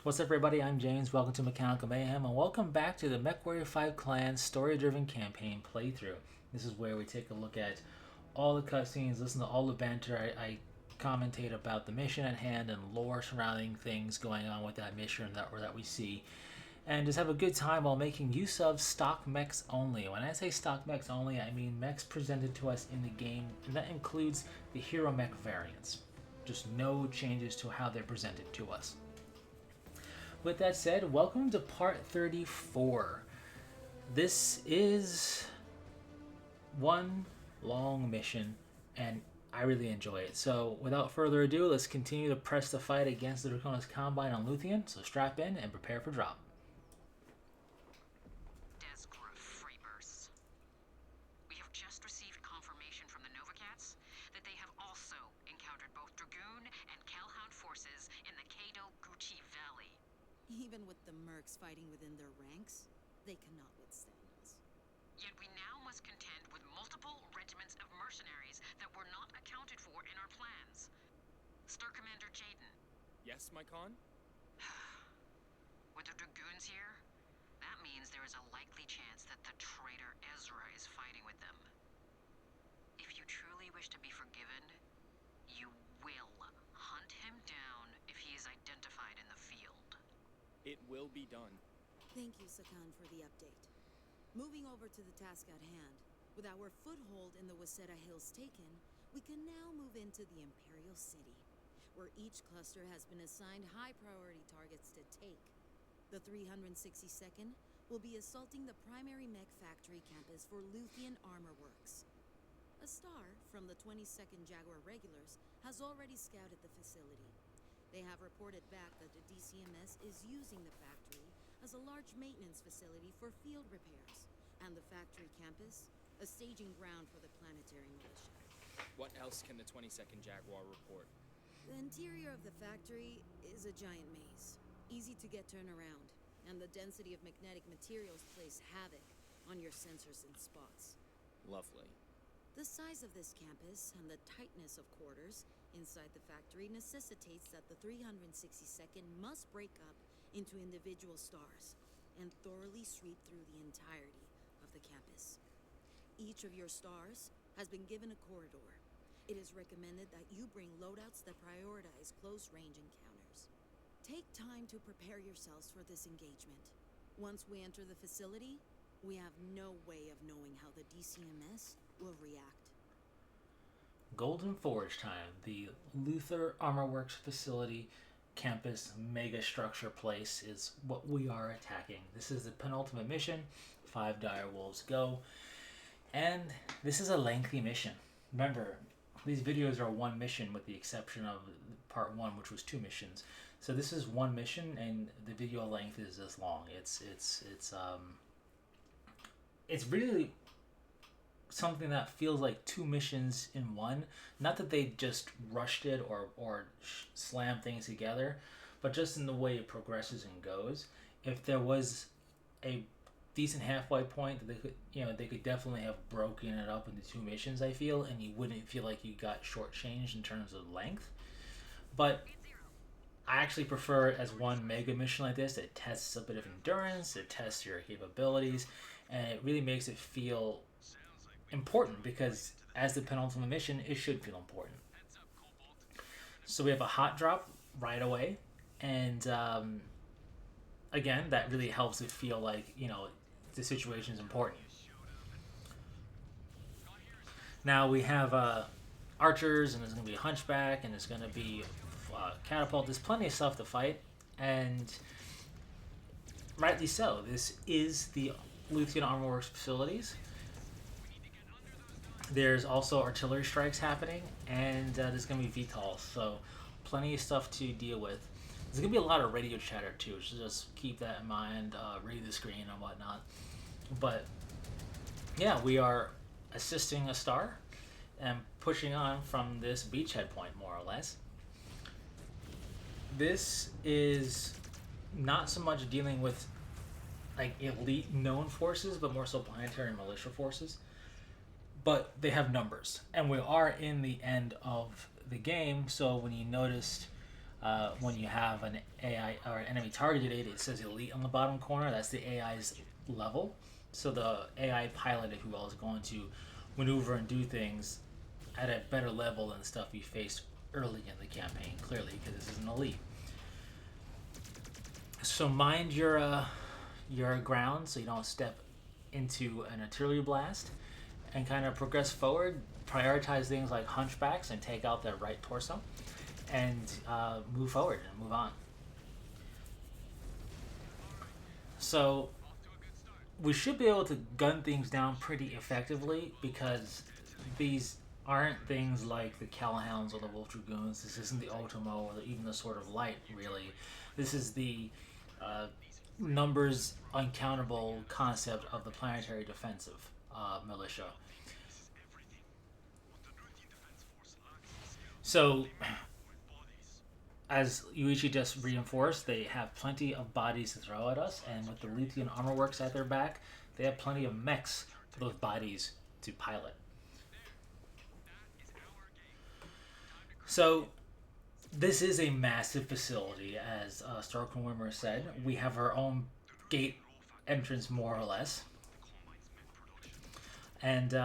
What's up, everybody? I'm James. Welcome to Mechanical Mayhem, and welcome back to the Mechwarrior 5 Clan story-driven campaign playthrough. This is where we take a look at all the cutscenes, listen to all the banter. I commentate about the mission at hand and lore surrounding things going on with that mission that we see, and just have a good time while making use of stock mechs only. When I say stock mechs only, I mean mechs presented to us in the game, and that includes the hero mech variants. Just no changes to how they're presented to us. With that said, welcome to part 34. This is one long mission, and I really enjoy it. So without further ado, let's continue to press the fight against the Draconis Combine on Luthien. So strap in and prepare for drop. We have just received confirmation from the Novacats that they have also encountered both Dragoon and Calhound forces in the Kado-Gucci Valley. Even with the mercs fighting within their ranks, they cannot withstand us. Yet we now must contend with multiple regiments of mercenaries that were not accounted for in our plans. Star Commander Jaden. Yes, my Khan? With the Dragoons here, that means there is a likely chance that the traitor Ezra is fighting with them. If you truly wish to be forgiven, you will hunt him down if he is identified in the field. It will be done. Thank you, Sakan, for the update. Moving over to the task at hand, with our foothold in the Waseda Hills taken, we can now move into the Imperial City, where each cluster has been assigned high-priority targets to take. The 362nd will be assaulting the primary mech factory campus for Luthien Armor Works. A star from the 22nd Jaguar Regulars has already scouted the facility. They have reported back that the DCMS is using the factory as a large maintenance facility for field repairs, and the factory campus a staging ground for the planetary militia. What else can the 22nd Jaguar report? The interior of the factory is a giant maze, easy to get turned around, and the density of magnetic materials plays havoc on your sensors and spots. Lovely. The size of this campus and the tightness of quarters inside the factory necessitates that the 362nd must break up into individual stars and thoroughly sweep through the entirety of the campus. Each of your stars has been given a corridor. It is recommended that you bring loadouts that prioritize close-range encounters. Take time to prepare yourselves for this engagement. Once we enter the facility, we have no way of knowing how the DCMS will react. Golden Forge time. The Luthien Armor Works facility campus mega structure place is what we are attacking. This is the penultimate mission. 5 dire wolves go. And this is a lengthy mission. Remember, these videos are one mission with the exception of part 1, which was 2 missions. So this is one mission, and the video length is this long. It's really something that feels like 2 missions in one. Not that they just rushed it or slammed things together, but just in the way it progresses and goes. If there was a decent halfway point, they could definitely have broken it up into 2 missions, I feel, and you wouldn't feel like you got shortchanged in terms of length. But I actually prefer it as one mega mission like this. It tests a bit of endurance, it tests your capabilities, and it really makes it feel important, because as the penultimate mission, it should feel important. So we have a hot drop right away, and again, that really helps it feel like, the situation is important. Now we have archers, and there's going to be a hunchback, and there's going to be catapult. There's plenty of stuff to fight, and rightly so. This is the Luthien Armor Works facilities. There's also artillery strikes happening, and there's going to be VTOLs, so plenty of stuff to deal with. There's going to be a lot of radio chatter too, so just keep that in mind, read the screen and whatnot. But yeah, we are assisting a star and pushing on from this beachhead point, more or less. This is not so much dealing with like elite known forces, but more so planetary militia forces. But they have numbers, and we are in the end of the game. So when you noticed when you have AI or enemy targeted it, it says elite on the bottom corner. That's the AI's level. So the AI pilot, if you will, is going to maneuver and do things at a better level than the stuff you faced early in the campaign, clearly, because this is an elite. So mind your ground so you don't step into an artillery blast, and kind of progress forward. Prioritize things like hunchbacks and take out their right torso, and move forward and move on. So we should be able to gun things down pretty effectively, because these aren't things like the Callhounds or the Wolf Dragoons. This isn't the Ultimo or even the Sword of Light, really. This is the numbers uncountable concept of the planetary defensive militia. So, as Yuichi just reinforced, they have plenty of bodies to throw at us, and with the Luthien Armor Works at their back, they have plenty of mechs for those bodies to pilot. So, this is a massive facility, as Stark and Wimmer said. We have our own gate entrance, more or less. And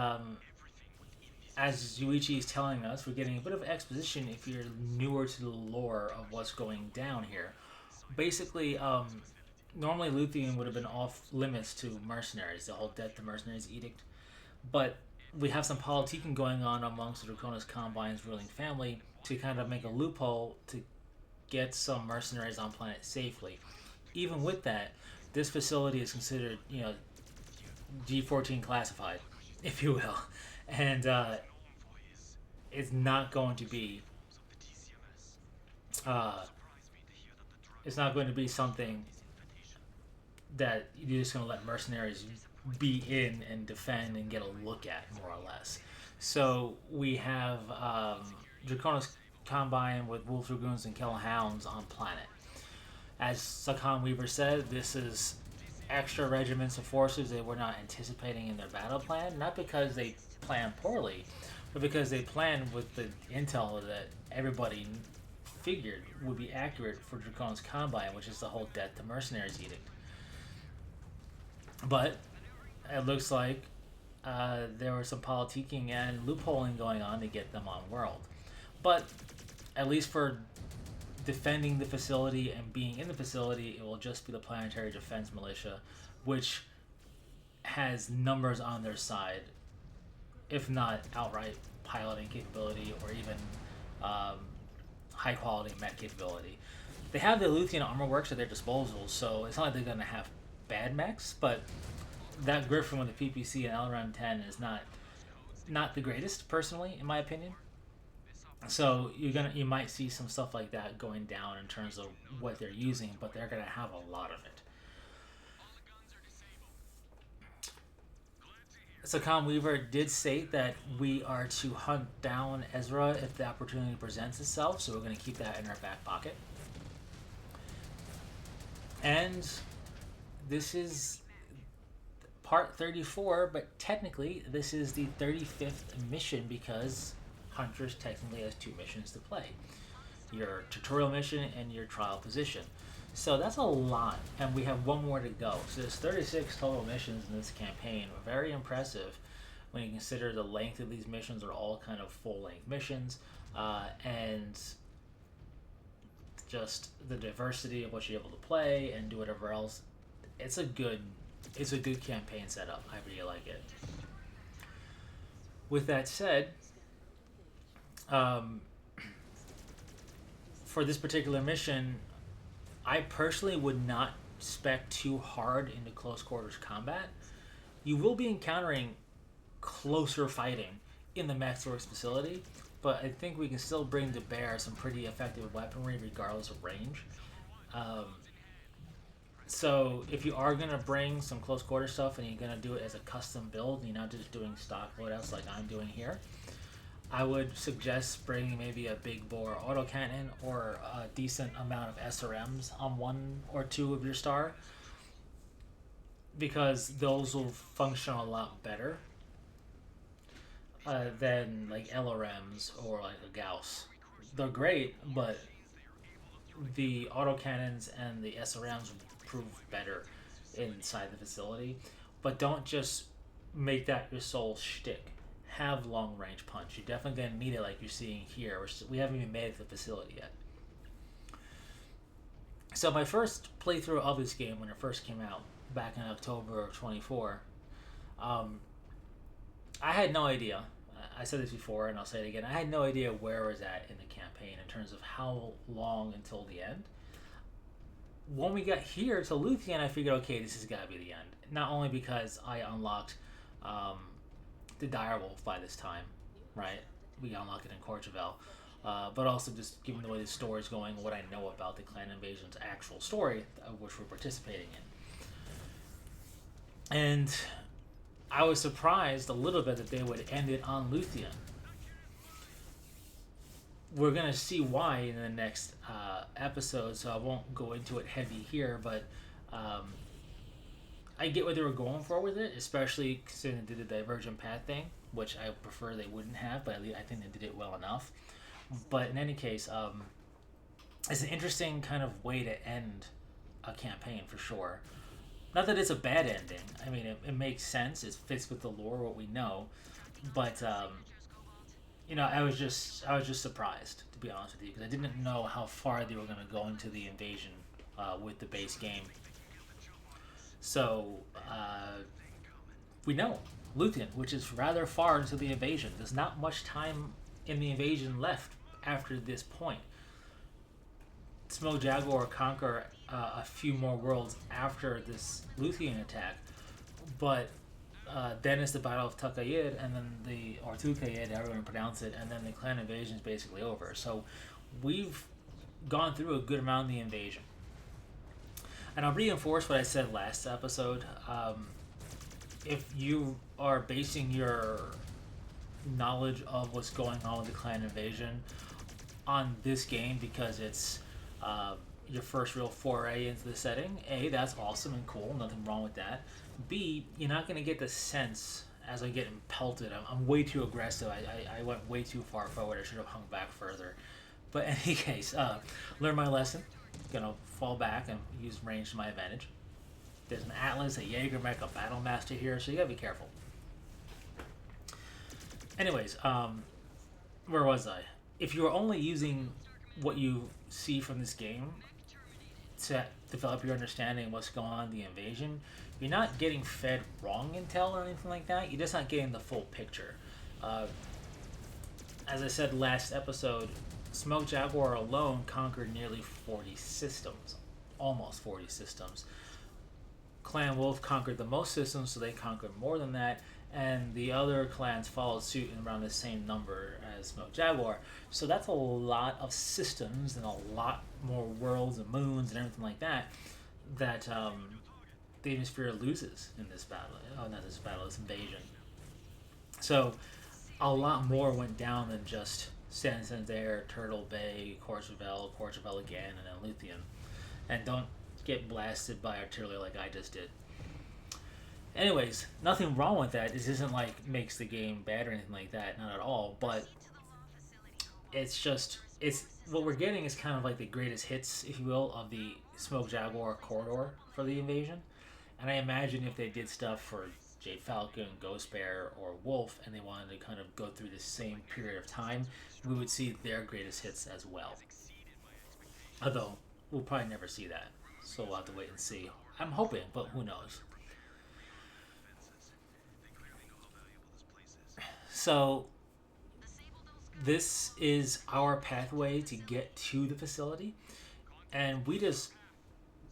as Yuichi is telling us, we're getting a bit of exposition if you're newer to the lore of what's going down here. Basically, normally Luthien would have been off limits to mercenaries, the whole Death to Mercenaries edict. But we have some politicking going on amongst the Draconis Combine's ruling family to kind of make a loophole to get some mercenaries on planet safely. Even with that, this facility is considered, G14 classified, if you will. And it's not going to be something that you're just going to let mercenaries be in and defend and get a look at, more or less. So we have Draconis Combine with Wolf Dragoons and Kellhounds on planet. As Sakan Weaver said, this is extra regiments of forces they were not anticipating in their battle plan, not because they planned poorly, but because they planned with the intel that everybody figured would be accurate for Draconis Combine, which is the whole Death to Mercenaries edict. But it looks like there was some politicking and loopholing going on to get them on world. But at least for defending the facility and being in the facility, it will just be the Planetary Defense Militia, which has numbers on their side, if not outright piloting capability or even high quality mech capability. They have the Luthien Armor Works at their disposal, so it's not like they're going to have bad mechs, but that Griffin with the PPC and LRM 10 is not the greatest, personally, in my opinion. So you might see some stuff like that going down in terms of what they're using, but they're going to have a lot of it. Sakan Weaver did state that we are to hunt down Ezra if the opportunity presents itself, so we're going to keep that in our back pocket. And this is part 34, but technically this is the 35th mission, because Huntress technically has 2 missions to play. Your tutorial mission and your trial position. So that's a lot, and we have 1 more to go. So there's 36 total missions in this campaign. Very impressive when you consider the length of these missions are all kind of full-length missions, and just the diversity of what you're able to play and do whatever else. It's a good campaign setup. I really like it. With that said, for this particular mission, I personally would not spec too hard into close quarters combat. You will be encountering closer fighting in the Mechwarrior facility, but I think we can still bring to bear some pretty effective weaponry regardless of range. So if you are going to bring some close quarter stuff and you're going to do it as a custom build, and you're not just doing stock loadouts like I'm doing here, I would suggest bringing maybe a big bore autocannon or a decent amount of SRMs on 1 or 2 of your star, because those will function a lot better than like LRMs or like a Gauss. They're great, but the autocannons and the SRMs prove better inside the facility, but don't just make that your sole shtick. Have long range punch. You're definitely going to need it, like you're seeing here. We haven't even made it to the facility yet. So my first playthrough of this game, when it first came out back in October of 24, I had no idea. I said this before, and I'll say it again. I had no idea where I was at in the campaign in terms of how long until the end. When we got here to Luthien, I figured, okay, this has got to be the end. Not only because I unlocked the Direwolf by this time, right? We unlocked it in Courchevel. But also just given the way the story is going, what I know about the Clan Invasion's actual story, of which we're participating in. And I was surprised a little bit that they would end it on Luthien. We're going to see why in the next episode, so I won't go into it heavy here, but I get what they were going for with it, especially considering they did the Divergent Path thing, which I prefer they wouldn't have, but I think they did it well enough. But in any case, it's an interesting kind of way to end a campaign for sure. Not that it's a bad ending. I mean, it makes sense. It fits with the lore, what we know. But you know, I was just surprised, to be honest with you, because I didn't know how far they were going to go into the invasion with the base game. So we know Luthien, which is rather far into the invasion. There's not much time in the invasion left after this point. Smoke Jaguar conquer a few more worlds after this Luthien attack, but then it's the Battle of Tukayid, and then or Tukayid, however you pronounce it, and then the clan invasion is basically over. So we've gone through a good amount of the invasion. And I'll reinforce what I said last episode. If you are basing your knowledge of what's going on with the clan invasion on this game because it's your first real foray into the setting, A, that's awesome and cool, nothing wrong with that. B, you're not going to get the sense as I get pelted. I'm way too aggressive. I went way too far forward. I should have hung back further. But in any case, learn my lesson. Gonna fall back and use range to my advantage. There's an Atlas, a Jägermech, a Battle Master here, so you gotta be careful. Anyways, where was I? If you are only using what you see from this game to develop your understanding of what's going on in the invasion, you're not getting fed wrong intel or anything like that. You're just not getting the full picture. As I said last episode, Smoke Jaguar alone conquered nearly 40 systems. Almost 40 systems. Clan Wolf conquered the most systems, so they conquered more than that, and the other clans followed suit in around the same number as Smoke Jaguar. So that's a lot of systems and a lot more worlds and moons and everything like that that the Hemisphere loses in this battle. Oh, not this battle, this invasion. So a lot more went down than just San Sandaire, Turtle Bay, Courchevel again, and then Luthien. And don't get blasted by artillery like I just did. Anyways, nothing wrong with that. This isn't like makes the game bad or anything like that, not at all. But it's what we're getting is kind of like the greatest hits, if you will, of the Smoke Jaguar corridor for the invasion. And I imagine if they did stuff for Jade Falcon, Ghost Bear, or Wolf, and they wanted to kind of go through the same period of time, we would see their greatest hits as well. Although, we'll probably never see that. So we'll have to wait and see. I'm hoping, but who knows. So, this is our pathway to get to the facility. And we just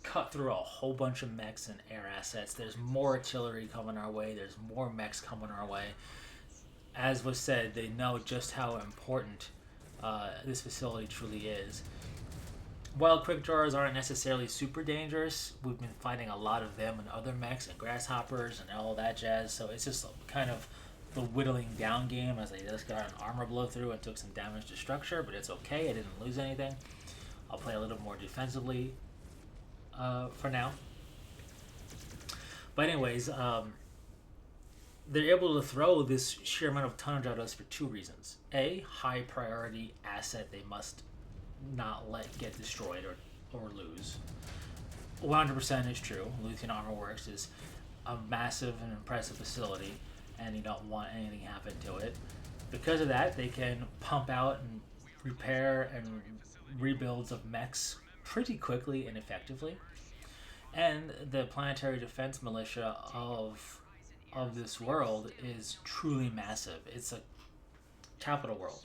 cut through a whole bunch of mechs and air assets. There's more artillery coming our way. There's more mechs coming our way. As was said, they know just how important this facility truly is. While quick drawers aren't necessarily super dangerous, we've been fighting a lot of them and other mechs and grasshoppers and all that jazz. So it's just kind of the whittling down game as I just got an armor blow through and took some damage to structure, but it's okay. I didn't lose anything. I'll play a little more defensively for now. But anyways, they're able to throw this sheer amount of tonnage at us for two reasons. A, high priority asset they must not let get destroyed or lose. 100% is true. Luthien Armor Works is a massive and impressive facility, and you don't want anything happen to it. Because of that, they can pump out and repair and rebuilds of mechs pretty quickly and effectively. And the planetary defense militia of this world is truly massive. It's a capital world,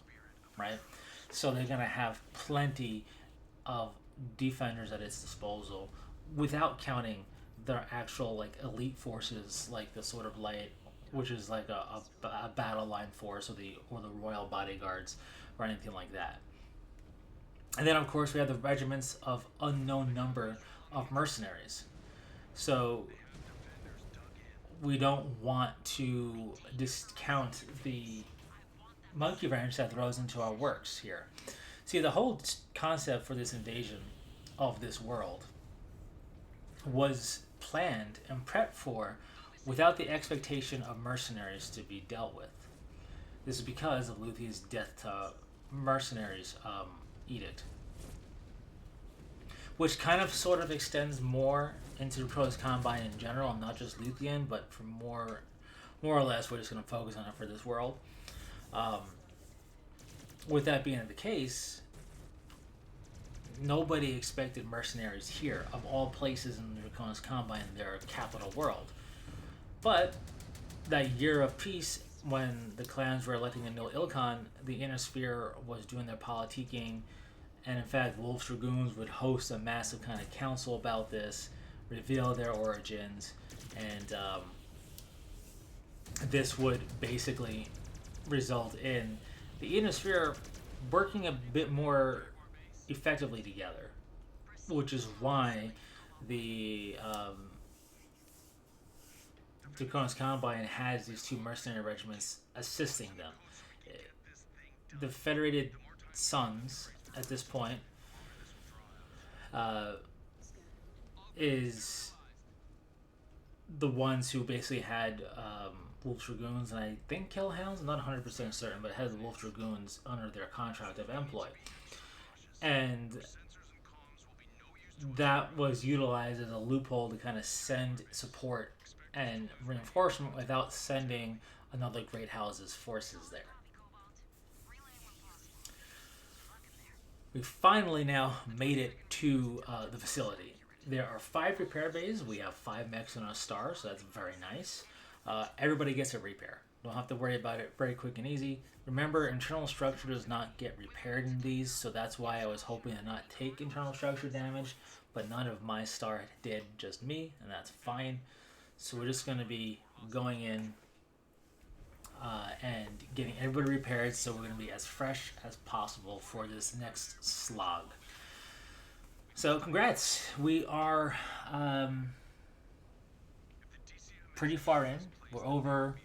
right? So they're gonna have plenty of defenders at its disposal, without counting their actual like elite forces, like the sort of light, which is like a battle line force, or the royal bodyguards, or anything like that. And then of course we have the regiments of unknown number of mercenaries. So we don't want to discount the monkey wrench that throws into our works here. See, the whole concept for this invasion of this world was planned and prepped for without the expectation of mercenaries to be dealt with. This is because of Luthien's death to mercenaries edict, which kind of sort of extends more into the Protoss Combine in general, not just Luthien, but for more or less we're just going to focus on it for this world. With that being the case, nobody expected mercenaries here, of all places in the Draconis Combine, their capital world. But that year of peace, when the clans were electing a new Ilkhan, the Inner Sphere was doing their politicking, and in fact, Wolf's Dragoons would host a massive kind of council about this, reveal their origins, and this would basically result in the Inner Sphere working a bit more effectively together, which is why the Draconis Combine has these two mercenary regiments assisting them. The Federated Sons, at this point, is the ones who basically had Wolf Dragoons, and I think Killhounds, I'm not 100% certain, but had the Wolf Dragoons under their contract of employ. And that was utilized as a loophole to kind of send support and reinforcement without sending another Great House's forces there. We finally now made it to the facility. There are 5 repair bays. We have 5 mechs on our star, so that's very nice. Everybody gets a repair. Don't have to worry about it. Very quick and easy. Remember, internal structure does not get repaired in these, so that's why I was hoping to not take internal structure damage, but none of my star did, just me, and that's fine. So we're just going to be going in and getting everybody repaired, so we're going to be as fresh as possible for this next slog. So congrats. We are pretty far in. We're over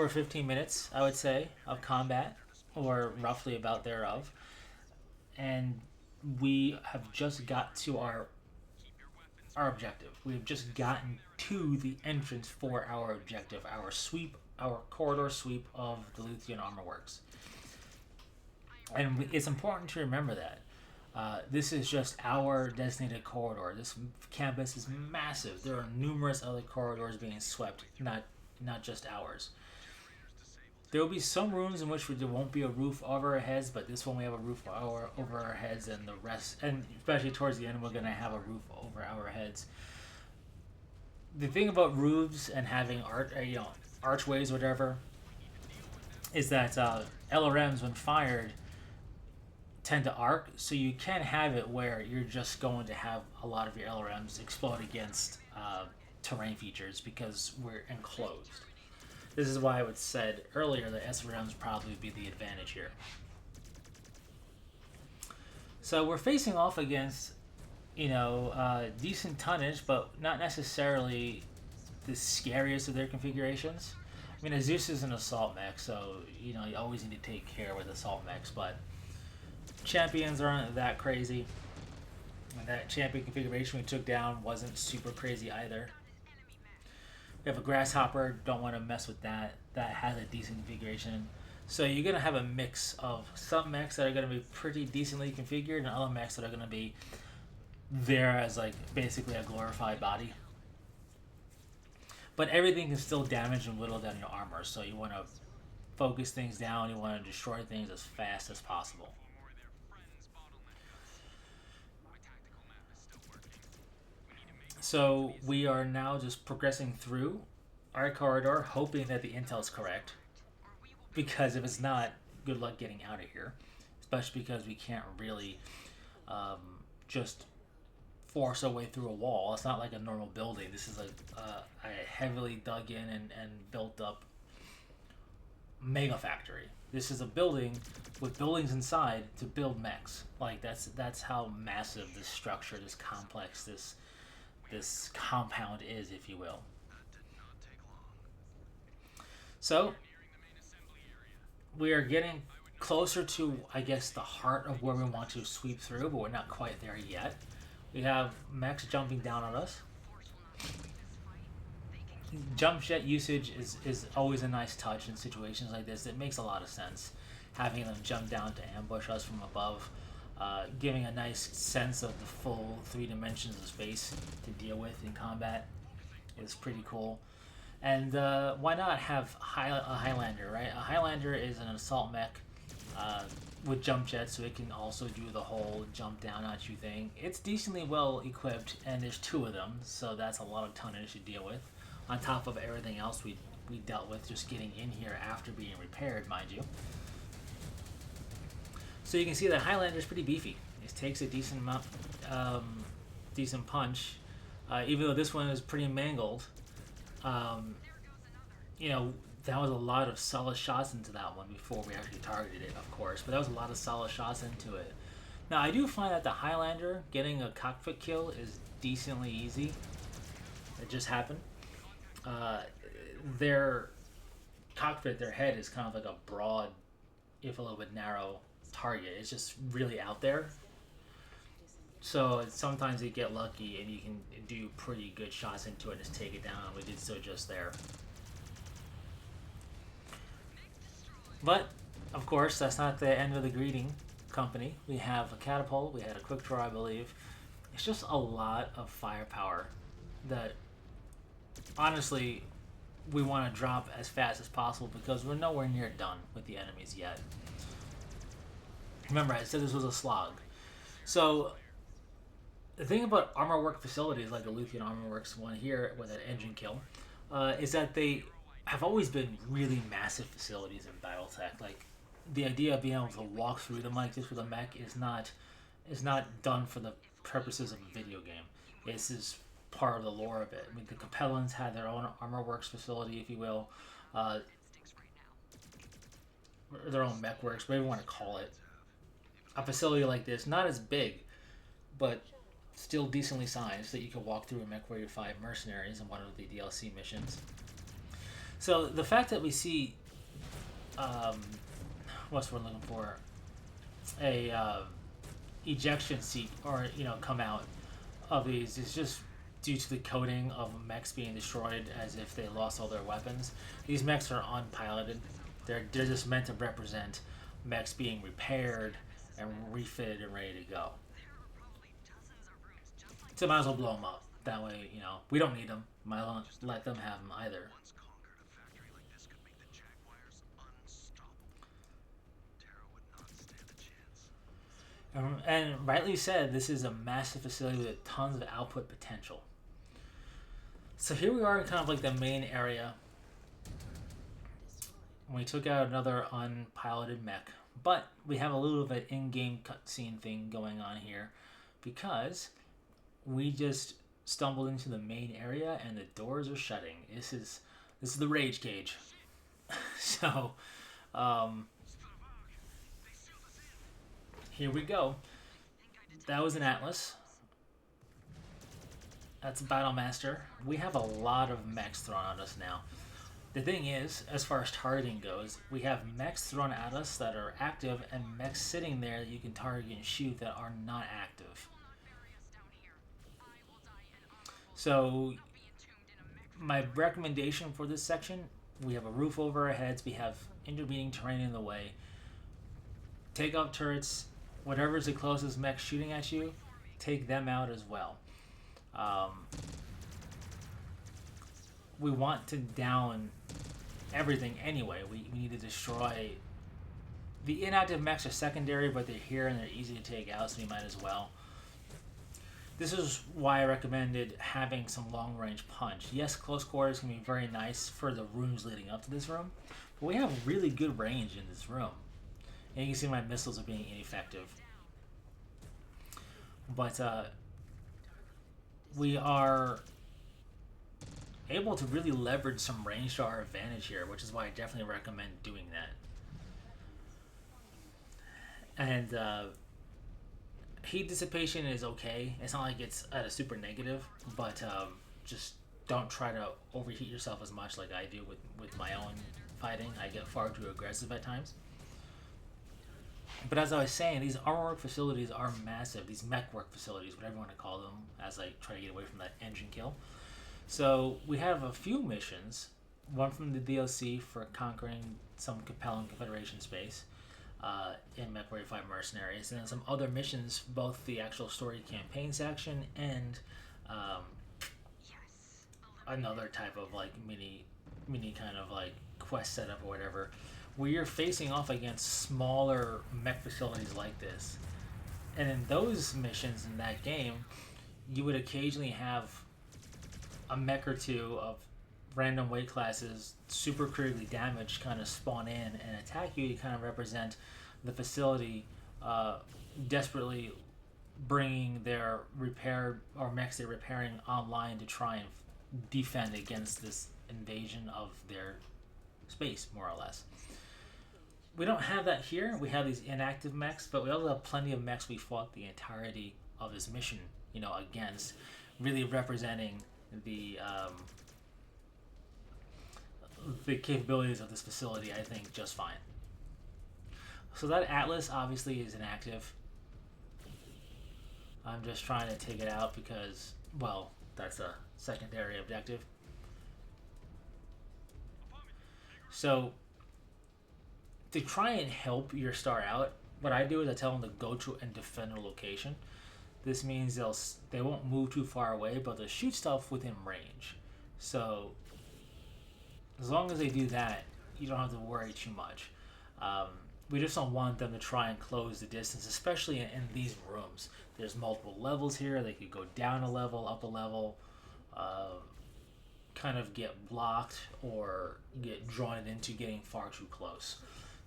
15 minutes, I would say, of combat, or roughly about thereof. And we have just got to our objective. We've just gotten to the entrance for our objective, our corridor sweep of the Luthien Armor Works. And it's important to remember that. This is just our designated corridor. This campus is massive. There are numerous other corridors being swept, not just ours. There will be some rooms in which there won't be a roof over our heads, but this one we have a roof over our heads, and the rest, and especially towards the end, we're going to have a roof over our heads. The thing about roofs and having archways, whatever, is that LRMs, when fired, tend to arc, so you can't have it where you're just going to have a lot of your LRMs explode against terrain features, because we're enclosed. This is why I would said earlier that SRMs probably be the advantage here. So we're facing off against, decent tonnage, but not necessarily the scariest of their configurations. I mean, Zeus is an assault mech, so you always need to take care with assault mechs, but champions aren't that crazy. And that champion configuration we took down wasn't super crazy either. We have a grasshopper, don't want to mess with that. That has a decent configuration. So you're going to have a mix of some mechs that are going to be pretty decently configured and other mechs that are going to be there as like basically a glorified body. But everything can still damage and whittle down your armor, so you want to focus things down, you want to destroy things as fast as possible. So we are now just progressing through our corridor, hoping that the intel is correct. Because if it's not, good luck getting out of here. Especially because we can't really just force our way through a wall. It's not like a normal building. This is like a heavily dug in and built up mega factory. This is a building with buildings inside to build mechs. Like that's how massive this structure, this complex, this compound is, if you will. So we are getting closer to, I guess, the heart of where we want to sweep through, but we're not quite there yet. We have mechs jumping down on us. Jump jet usage is always a nice touch in situations like this. It makes a lot of sense. Having them jump down to ambush us from above, giving a nice sense of the full 3 dimensions of space to deal with in combat is pretty cool. And why not have a Highlander, right? A Highlander is an assault mech with jump jets, so it can also do the whole jump down at you thing. It's decently well equipped, and there's 2 of them, so that's a lot of tonnage to deal with. On top of everything else we dealt with just getting in here after being repaired, mind you. So you can see that Highlander is pretty beefy. It takes a decent amount, decent punch, even though this one is pretty mangled. You know, that was a lot of solid shots into that one before we actually targeted it, of course, but that was a lot of solid shots into it. Now, I do find that the Highlander getting a cockpit kill is decently easy. It just happened. Their cockpit, their head is kind of like a broad, if a little bit narrow target. It's just really out there. So sometimes you get lucky and you can do pretty good shots into it and just take it down. We did so just there. But, of course, that's not the end of the greeting company. We have a catapult, we had a quick draw, I believe. It's just a lot of firepower that, honestly, we want to drop as fast as possible because we're nowhere near done with the enemies yet. Remember, I said this was a slog. So, the thing about armor work facilities like the Luthien Armor Works one here with that engine kill is that they have always been really massive facilities in BattleTech. Like, the idea of being able to walk through them like this with a mech is not done for the purposes of a video game. This is part of the lore of it. I mean, the Capellans had their own armor works facility, if you will, their own mech works, whatever you want to call it. A facility like this, not as big, but still decently sized, that you can walk through in Mechwarrior 5 Mercenaries in one of the DLC missions. So the fact that we see, what's we're looking for, a ejection seat, or come out of these is just due to the coding of mechs being destroyed as if they lost all their weapons. These mechs are unpiloted. They're just meant to represent mechs being repaired and refitted and ready to go. So might as well blow them up. That way, we don't need them. Might as well let them have them either. And rightly said, this is a massive facility with tons of output potential. So here we are in kind of like the main area. We took out another unpiloted mech, but we have a little bit of an in-game cutscene thing going on here because we just stumbled into the main area and the doors are shutting. This is the rage cage. So, here we go. That was an Atlas. That's a Battlemaster. We have a lot of mechs thrown at us now. The thing is, as far as targeting goes, we have mechs thrown at us that are active and mechs sitting there that you can target and shoot that are not active. So, my recommendation for this section, We have a roof over our heads. We have intervening terrain in the way. Take out turrets. Whatever's the closest mech shooting at you, take them out as well. We want to down everything anyway. We need to destroy... The inactive mechs are secondary, but they're here and they're easy to take out, so we might as well. This is why I recommended having some long-range punch. Yes, close quarters can be very nice for the rooms leading up to this room, but we have really good range in this room. And you can see my missiles are being ineffective. But we are able to really leverage some range to our advantage here, which is why I definitely recommend doing that. And heat dissipation is okay. It's not like it's at a super negative, but just don't try to overheat yourself as much like I do with my own fighting. I get far too aggressive at times. But as I was saying, these armor work facilities are massive. These mech work facilities, whatever you want to call them, as I try to get away from that engine kill. So we have a few missions. One from the DLC for conquering some compelling Confederation space in Mechwarrior 5 Mercenaries. And then some other missions, both the actual story campaign section and another type of like mini kind of like quest setup or whatever, where you're facing off against smaller mech facilities like this. And in those missions in that game, you would occasionally have a mech or two of random weight classes, super critically damaged, kind of spawn in and attack you to kind of represent the facility desperately bringing their repaired or mechs they're repairing online to try and defend against this invasion of their space, more or less. We don't have that here. We have these inactive mechs, but we also have plenty of mechs we fought the entirety of this mission, you know, against, really representing the capabilities of this facility, I think, just fine. So that Atlas obviously is inactive. I'm just trying to take it out because, well, that's a secondary objective. So to try and help your star out, what I do is I tell them to go to and defend a location. This means they won't move too far away, but they'll shoot stuff within range. So as long as they do that, you don't have to worry too much. We just don't want them to try and close the distance, especially in these rooms. There's multiple levels here. They could go down a level, up a level, kind of get blocked or get drawn into getting far too close.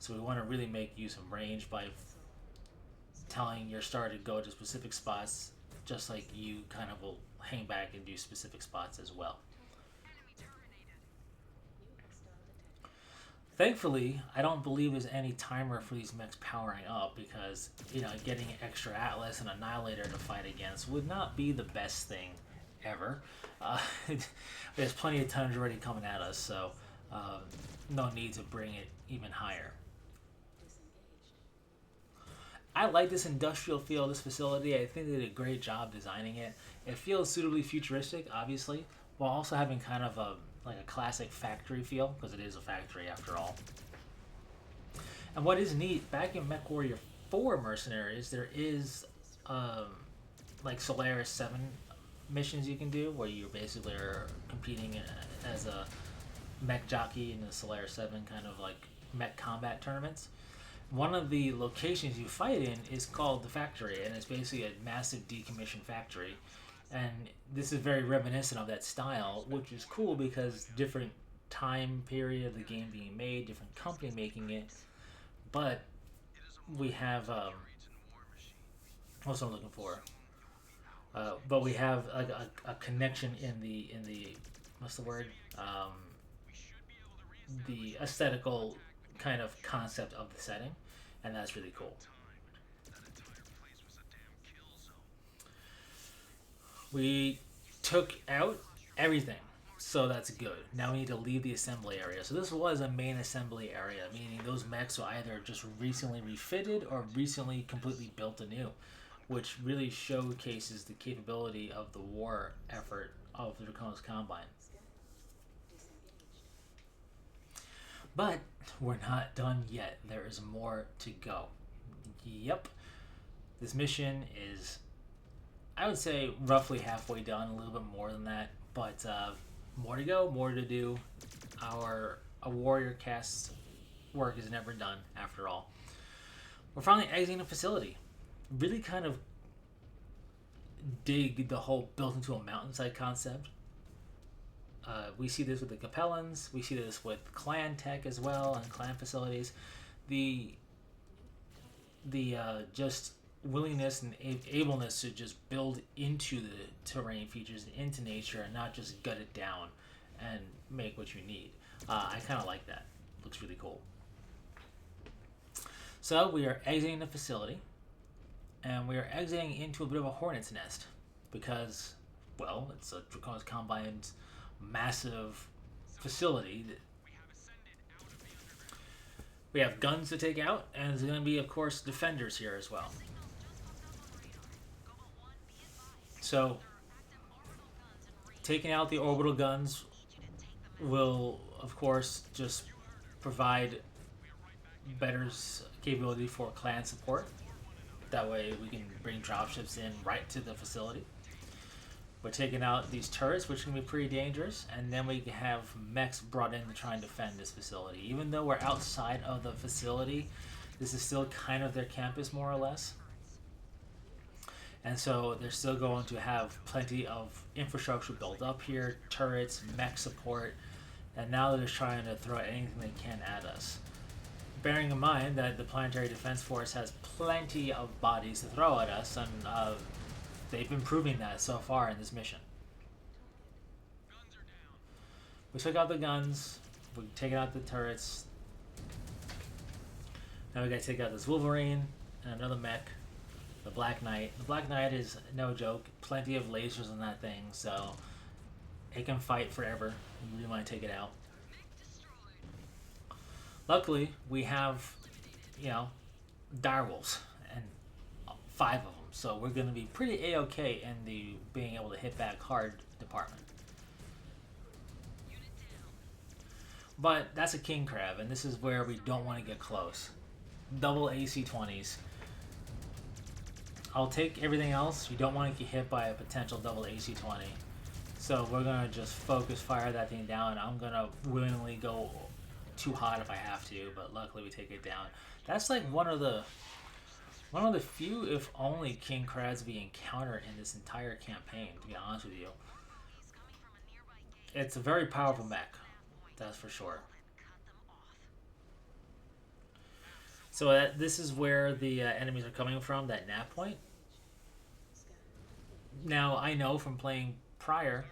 So we want to really make use of range by telling your star to go to specific spots, just like you kind of will hang back and do specific spots as well. Thankfully, I don't believe there's any timer for these mechs powering up because, you know, getting extra Atlas and Annihilator to fight against would not be the best thing ever. There's plenty of tonnage already coming at us, so no need to bring it even higher. I like this industrial feel of this facility. I think they did a great job designing it. It feels suitably futuristic, obviously, while also having kind of a classic factory feel, because it is a factory after all. And what is neat, back in Mechwarrior 4 Mercenaries, there is like Solaris 7 missions you can do, where you basically are competing as a mech jockey in the Solaris 7 kind of like mech combat tournaments. One of the locations you fight in is called the factory, and it's basically a massive decommissioned factory. And this is very reminiscent of that style, which is cool because different time period of the game being made, different company making it. But we have what's I'm looking for? But we have a connection in the what's the word? The aesthetical kind of concept of the setting, and that's really cool. We took out everything, so that's good. Now we need to leave the assembly area. So this was a main assembly area, meaning those mechs were either just recently refitted or recently completely built anew, which really showcases the capability of the war effort of the Draconis Combine. But we're not done yet. There is more to go. Yep. This mission is, I would say, roughly halfway done, a little bit more than that. But more to go, more to do. A warrior cast's work is never done, after all. We're finally exiting the facility. Really kind of dig the whole built into a mountainside concept. We see this with the Capellans. We see this with clan tech as well and clan facilities. The just willingness and ableness to just build into the terrain features, into nature, and not just gut it down and make what you need. I kind of like that. Looks really cool. So we are exiting the facility, and we are exiting into a bit of a hornet's nest because, well, it's a Draconis Combine's massive facility. We have guns to take out, and there's going to be, of course, defenders here as well. So, taking out the orbital guns will, of course, just provide better capability for clan support. That way we can bring dropships in right to the facility. We're taking out these turrets, which can be pretty dangerous, and then we can have mechs brought in to try and defend this facility. Even though we're outside of the facility, this is still kind of their campus, more or less. And so they're still going to have plenty of infrastructure built up here, turrets, mech support, and now they're just trying to throw anything they can at us. Bearing in mind that the Planetary Defense Force has plenty of bodies to throw at us, and they've been proving that so far in this mission. We took out the guns, we're taking out the turrets. Now we gotta take out this Wolverine and another mech, the Black Knight. The Black Knight is no joke, plenty of lasers on that thing, so it can fight forever. You really want to take it out. Luckily, we have, direwolves, and 5 of them. So we're going to be pretty A-okay in the being able to hit back hard department. But that's a king crab, and this is where we don't want to get close. Double AC-20s. I'll take everything else. We don't want to get hit by a potential double AC-20. So we're going to just focus fire that thing down. I'm going to willingly go too hot if I have to, but luckily we take it down. That's like one of the few, if only, king crabs we encounter in this entire campaign, to be honest with you. It's a very powerful mech, that's for sure. So this is where the enemies are coming from, that nav point. Now, I know from playing prior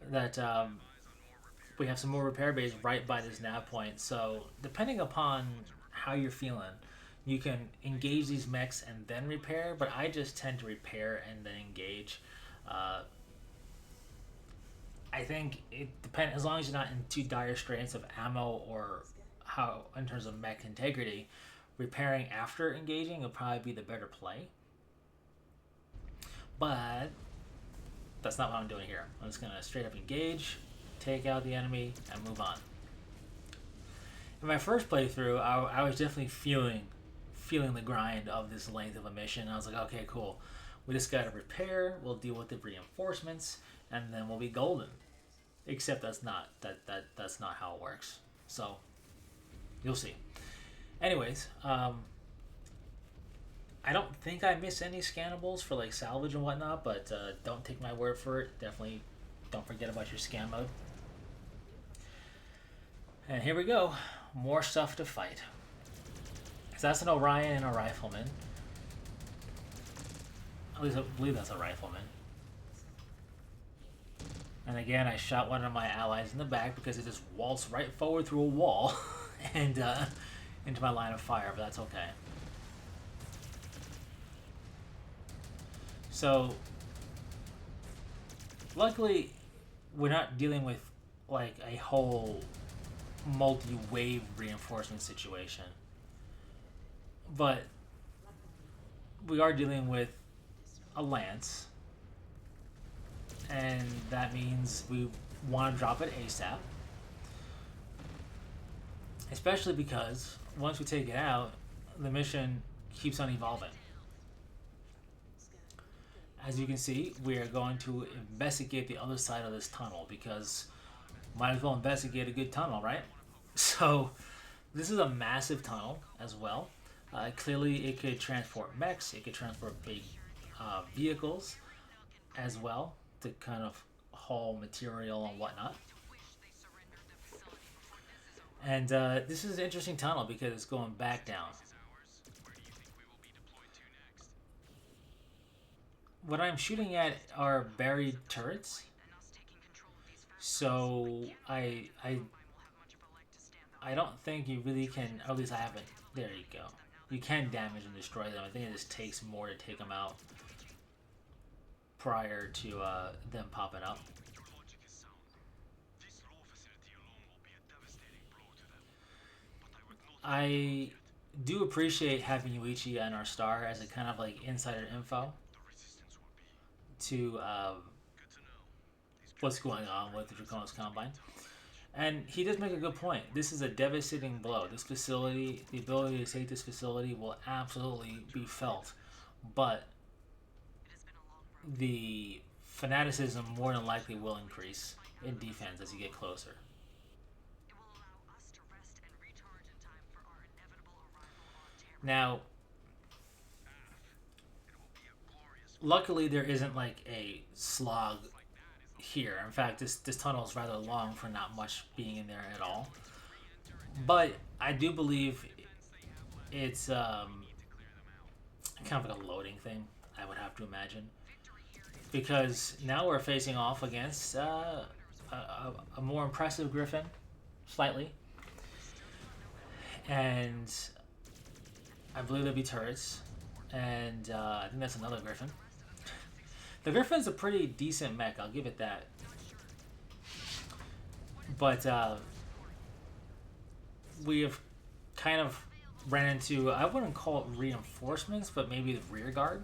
that we have some more repair bays right by this nav point, so depending upon how you're feeling, you can engage these mechs and then repair, but I just tend to repair and then engage. I think it depends, as long as you're not in too dire straits of ammo or how, in terms of mech integrity, repairing after engaging would probably be the better play. But that's not what I'm doing here. I'm just going to straight up engage, take out the enemy, and move on. In my first playthrough, I was definitely feeling the grind of this length of a mission. I was like, okay, cool. We just got to repair, we'll deal with the reinforcements, and then we'll be golden. Except that's not how it works. So, you'll see. Anyways, I don't think I miss any scannables for like salvage and whatnot, but don't take my word for it. Definitely don't forget about your scan mode. And here we go. More stuff to fight. So that's an Orion and a Rifleman. At least I believe that's a Rifleman. And again, I shot one of my allies in the back because it just waltzed right forward through a wall and into my line of fire, but that's okay. So, luckily, we're not dealing with like a whole multi-wave reinforcement situation. But we are dealing with a lance, and that means we want to drop it ASAP. Especially because once we take it out, the mission keeps on evolving. As you can see, we are going to investigate the other side of this tunnel because might as well investigate a good tunnel, right? So this is a massive tunnel as well. Clearly, it could transport mechs, it could transport big vehicles as well to kind of haul material and whatnot. And this is an interesting tunnel because it's going back down. What I'm shooting at are buried turrets. So I don't think you really can, or at least I haven't. There you go. You can damage and destroy them. I think it just takes more to take them out prior to them popping up. I do appreciate having Yuichi and our star as a kind of like insider info to what's going on with the Draconis Combine. And he does make a good point. This is a devastating blow. This facility, the ability to take this facility will absolutely be felt. But the fanaticism more than likely will increase in defense as you get closer. Now, luckily there isn't like a slog here. In fact, this tunnel is rather long for not much being in there at all. But I do believe it's kind of like a loading thing, I would have to imagine. Because now we're facing off against a more impressive Griffin, slightly. And I believe there'll be turrets. And I think that's another Griffin. The Griffin's a pretty decent mech, I'll give it that. But we have kind of ran into, I wouldn't call it reinforcements, but maybe the rear guard.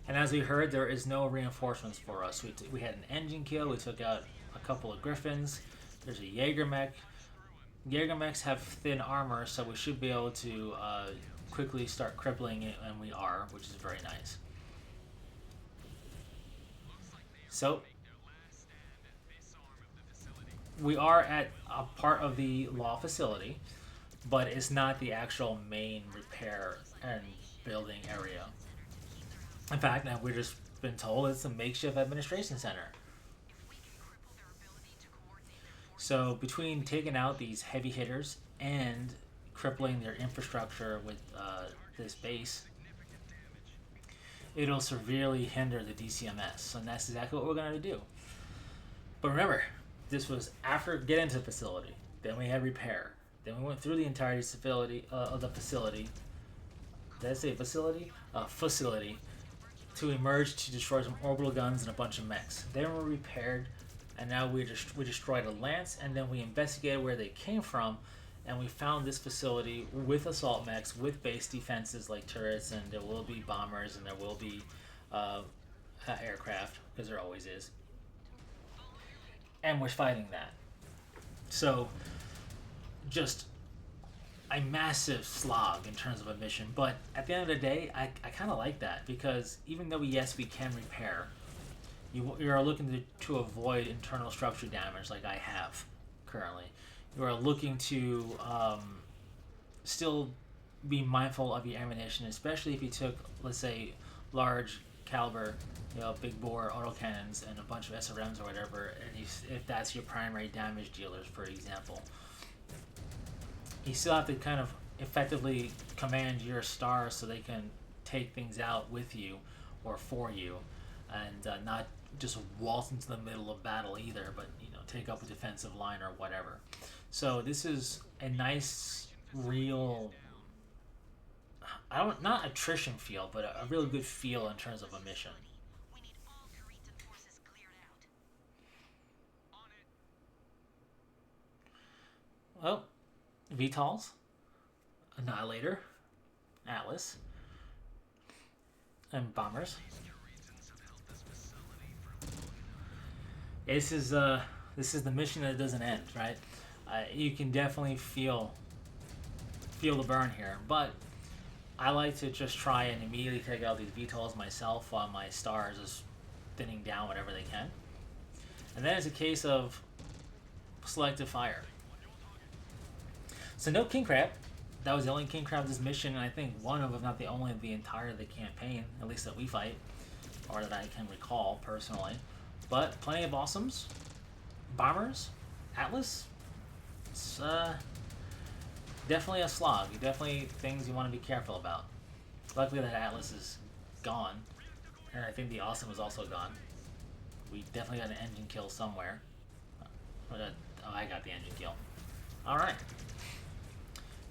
And as we heard, there is no reinforcements for us. We had an engine kill, we took out a couple of Griffins. There's a Jaeger mech. Jaeger mechs have thin armor, so we should be able to quickly start crippling it, and we are, which is very nice. So, we are at a part of the law facility, but it's not the actual main repair and building area. In fact, now we've just been told it's a makeshift administration center. So between taking out these heavy hitters and crippling their infrastructure with this base, it'll severely hinder the DCMS, and that's exactly what we're going to do. But remember, this was after getting into the facility. Then we had repair. Then we went through the entire facility of the facility. Did I say facility? Facility. To emerge to destroy some orbital guns and a bunch of mechs. Then we repaired, and now we destroyed a lance, and then we investigated where they came from, and we found this facility with assault mechs, with base defenses like turrets, and there will be bombers, and there will be aircraft, because there always is. And we're fighting that. So, just a massive slog in terms of a mission, but at the end of the day, I kind of like that, because even though, yes, we can repair, you are looking to avoid internal structure damage like I have currently. You are looking to still be mindful of your ammunition, especially if you took, let's say, large caliber, big bore autocannons and a bunch of SRMs or whatever, and if that's your primary damage dealers, for example. You still have to kind of effectively command your stars so they can take things out with you or for you, and not just waltz into the middle of battle either, but take up a defensive line or whatever. So this is a nice, real, not attrition feel, but a really good feel in terms of a mission. Well, VTOLs, Annihilator, Atlas, and bombers. This is the mission that doesn't end, right? You can definitely feel the burn here, but I like to just try and immediately take out these VTOLs myself while my stars is thinning down whatever they can. And then it's a case of selective fire. So no king crab. That was the only king crab this mission, and I think one of, if not the only, of the entire of the campaign, at least that we fight, or that I can recall personally. But plenty of awesomes, bombers, Atlas. It's definitely a slog. Definitely things you want to be careful about. Luckily that Atlas is gone, and I think the awesome is also gone. We definitely got an engine kill somewhere. Oh, I got the engine kill. Alright.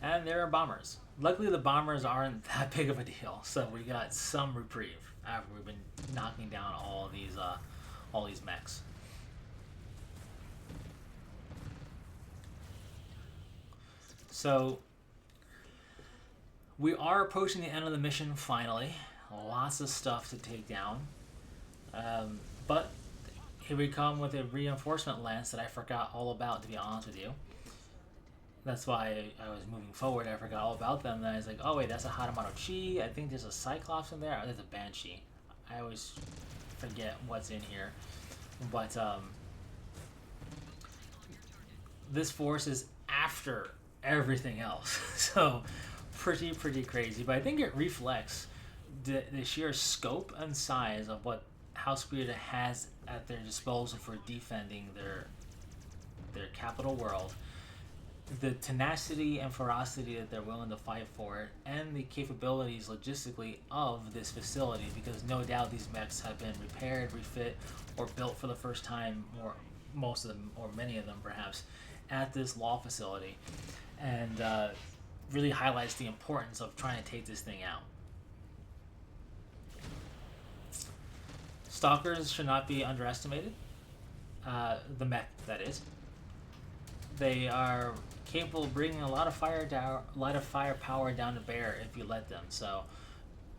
And there are bombers. Luckily the bombers aren't that big of a deal, so we got some reprieve after we've been knocking down all these mechs. So we are approaching the end of the mission finally. Lots of stuff to take down. But here we come with a reinforcement lance that I forgot all about, to be honest with you. That's why I was moving forward. I forgot all about them. Then I was like, oh wait, that's a Hadamado Chi. I think there's a Cyclops in there. Oh, there's a Banshee. I always forget what's in here. But this force is after everything else. So pretty crazy. But I think it reflects the sheer scope and size of what House Creator has at their disposal for defending their capital world. The tenacity and ferocity that they're willing to fight for it, and the capabilities logistically of this facility, because no doubt these mechs have been repaired, refit, or built for the first time, or most of them, or many of them perhaps, at this law facility, and really highlights the importance of trying to take this thing out. Stalkers should not be underestimated. The mech, that is. They are capable of bringing a lot of firepower down to bear if you let them. So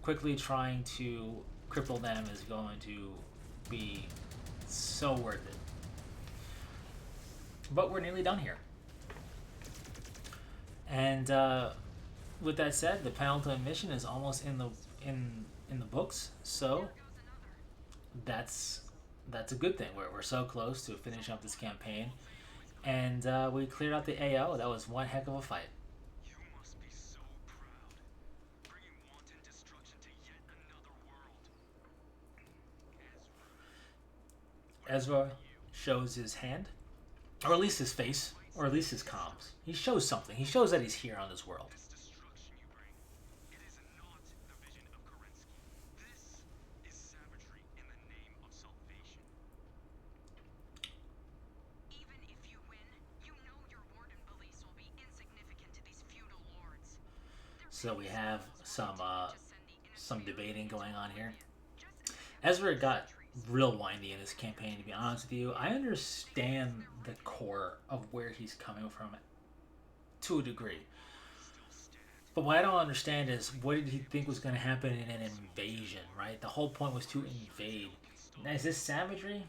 quickly trying to cripple them is going to be so worth it. But we're nearly done here. And with that said, the penultimate mission is almost in the books. So that's a good thing. We're so close to finishing up this campaign. And we cleared out the AO. That was one heck of a fight. You must be so proud, bringing wanton destruction to yet another world. Ezra shows his hand, or at least his face, or at least his comms. He shows something. He shows that he's here on this world. This destruction you bring, it is not the vision of Kerensky. This is savagery in the name of salvation. Even if you win, you know your warden beliefs will be insignificant to these feudal lords. So we have some debating going on here. Ezra got real windy in this campaign, to be honest with you. I understand the core of where he's coming from to a degree. But what I don't understand is, what did he think was going to happen in an invasion, right? The whole point was to invade. Now, is this savagery?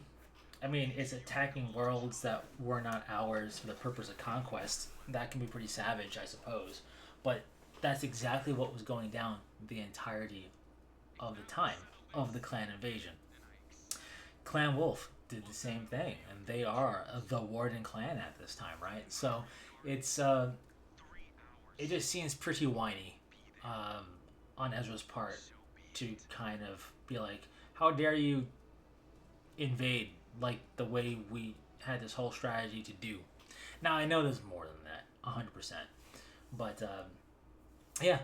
I mean, it's attacking worlds that were not ours for the purpose of conquest. That can be pretty savage, I suppose. But that's exactly what was going down the entirety of the time of the clan invasion. Clan Wolf did the same thing, and they are the Warden clan at this time, right? So it's it just seems pretty whiny on Ezra's part to kind of be like, how dare you invade like the way we had this whole strategy to do. Now I know there's more than that, 100%, but yeah,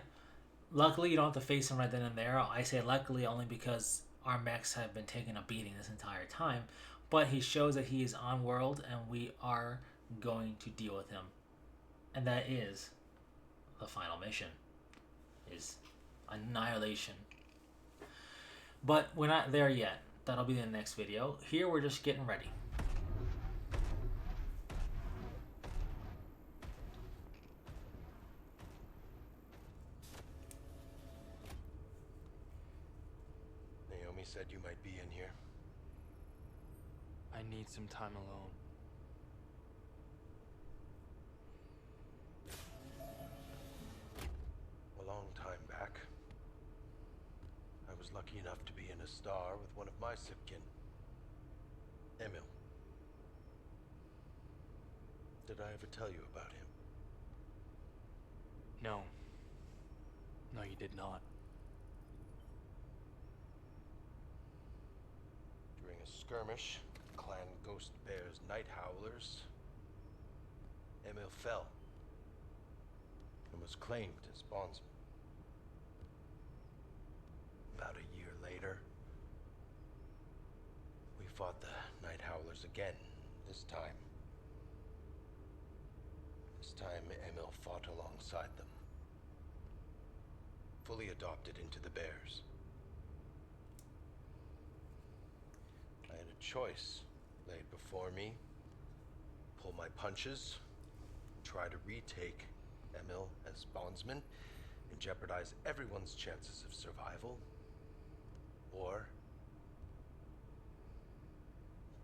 luckily you don't have to face him right then and there. I say luckily only because our mechs have been taking a beating this entire time, but he shows that he is on world, and we are going to deal with him, and that is the final mission, is annihilation. But we're not there yet. That'll be the next video. Here we're just getting ready. Naomi said you might be in here. I need some time alone. a star with one of my sibkin, Emil. Did I ever tell you about him? No. No, you did not. During a skirmish, Clan Ghost Bear's Night Howlers, Emil fell and was claimed as bondsman. About a year later, we fought the Night Howlers again, this time. This time, Emil fought alongside them, fully adopted into the Bears. I had a choice laid before me: pull my punches, try to retake Emil as bondsman, and jeopardize everyone's chances of survival, or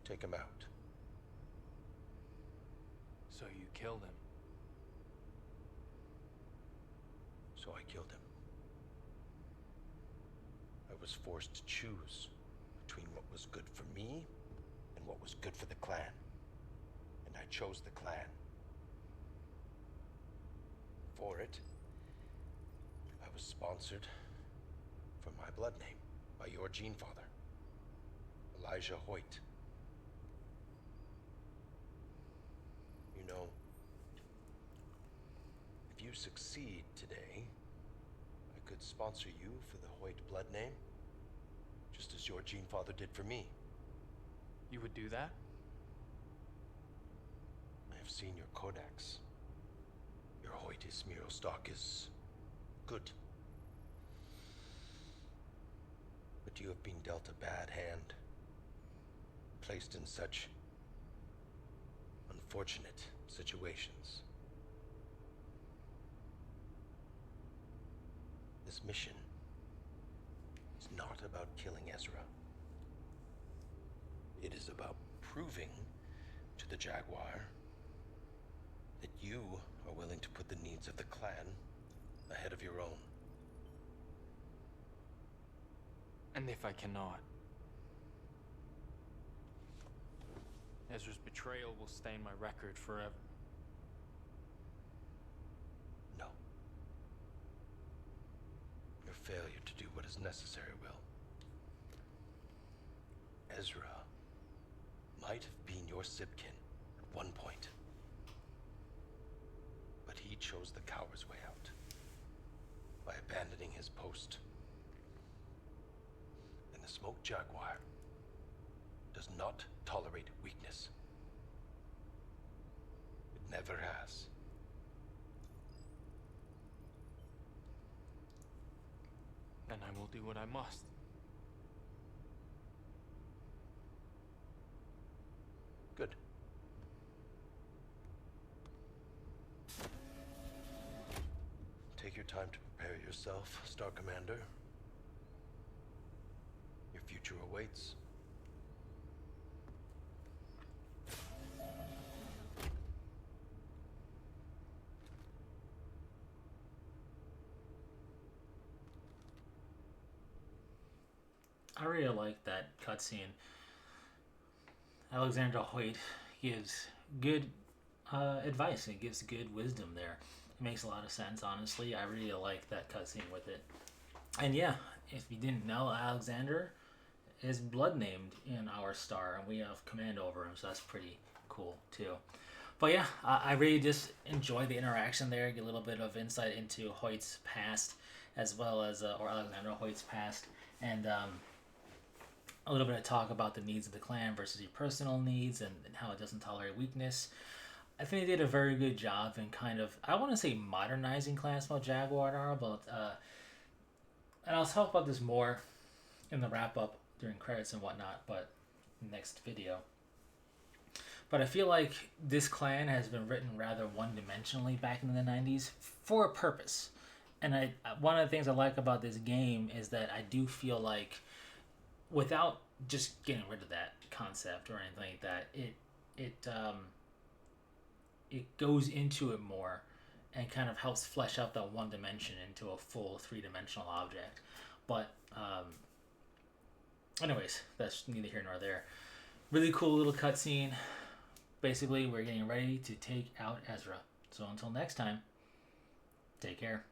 take him out. So you killed him. So I killed him. I was forced to choose between what was good for me and what was good for the clan. And I chose the clan. For it, I was sponsored from my blood name by your gene father, Elijah Hoyt. You know, if you succeed today, I could sponsor you for the Hoyt blood name, just as your gene father did for me. You would do that? I have seen your codex. Your Hoyt Ismiro stock is good. But you have been dealt a bad hand, placed in such unfortunate situations. This mission is not about killing Ezra. It is about proving to the Jaguar that you are willing to put the needs of the clan ahead of your own. And if I cannot? Ezra's betrayal will stain my record forever. No. Your failure to do what is necessary will. Ezra might have been your sibkin at one point, but he chose the coward's way out by abandoning his post. And the Smoke Jaguar does not tolerate weakness. It never has. Then I will do what I must. Good. Take your time to prepare yourself, Star Commander. Your future awaits. I really like that cutscene. Alexander Hoyt gives good advice. It gives good wisdom there. It makes a lot of sense, honestly. I really like that cutscene with it. And yeah, if you didn't know, Alexander is blood named in our star, and we have command over him, so that's pretty cool too. But yeah, I really just enjoy the interaction there. Get a little bit of insight into Hoyt's past, as well as or Alexander Hoyt's past, and a little bit of talk about the needs of the clan versus your personal needs, and how it doesn't tolerate weakness. I think they did a very good job in kind of, I want to say modernizing Clan Smoke Jaguar, but and I'll talk about this more in the wrap up during credits and whatnot, but next video. But I feel like this clan has been written rather one-dimensionally back in the 90s for a purpose. And one of the things I like about this game is that I do feel like, without just getting rid of that concept or anything like that, it goes into it more and kind of helps flesh out that one dimension into a full three-dimensional object. But Anyways, that's neither here nor there. Really cool little cutscene. Basically, we're getting ready to take out Ezra. So until next time, take care.